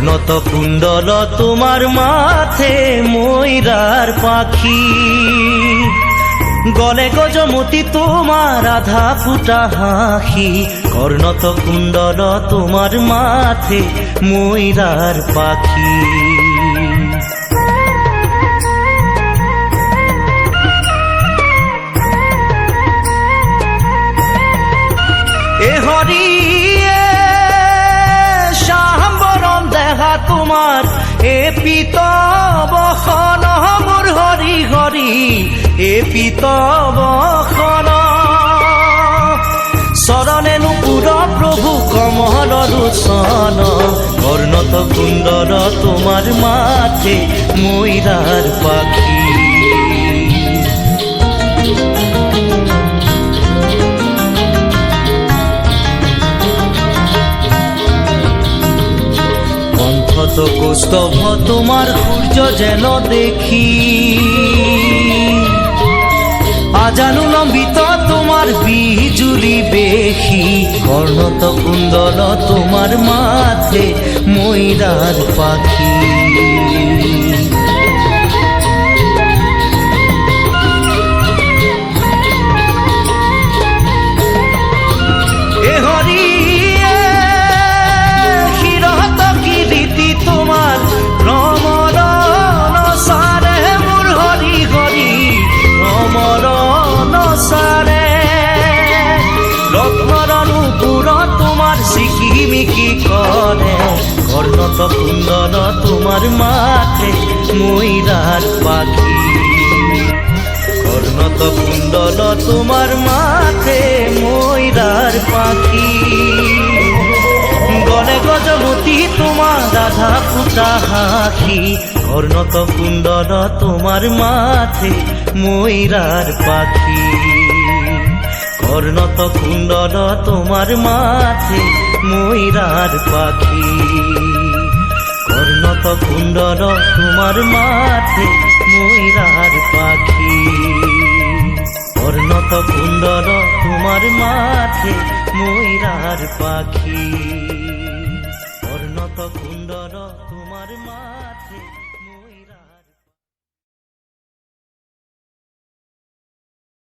কর্ণত কুণ্ডল তোমার মাথে ময়ূরার পাখি, গলে গজমতি তোমার আধা ফুটা হাসি, কর্ণত কুণ্ডল তোমার মাথে ময়ূরার পাখি। এ হরি শাম্বরম দেখা তোমার এ পিতবখন মোর হরি হরি, এ পিতবখন শরণে নুপুর প্রভু কমল লোচন, কর্ণত কুণ্ডল তোমার মাথে ময়ূরার পাখি। কণ্ঠত কৌস্তভ তোমার সূর্য যেন দেখি, আজানু লম্বিত তোমার বিজুলি বেশি, কর্ণত কুণ্ডল তোমার মাথে ময়ূরার পাখি। এ হরি শিরহত কীর্তি তোমার ভ্রমর নসারে মোর হরি হরি, ভ্রমর নসারে রত্নর নুপুর তোমার সিকিমিকি করে, কর্ণত কুণ্ডল তোমার মাথে ময়ূরার পাখি, কর্ণত কুণ্ডল তোমার মাথে ময়ূরার পাখি, গলে গজমতি তোমার আধা ফুটা হাসি, কর্ণত কুণ্ডল তোমার মাথে ময়ূরার পাখি, কর্ণত কুণ্ডল তোমার মাথে ময়ূরার পাখি, কর্ণত কুণ্ডল তোমার মাথে ময়ূরার পাখি, কর্ণত কুণ্ডল তোমার মাথে ময়ূরার পাখি।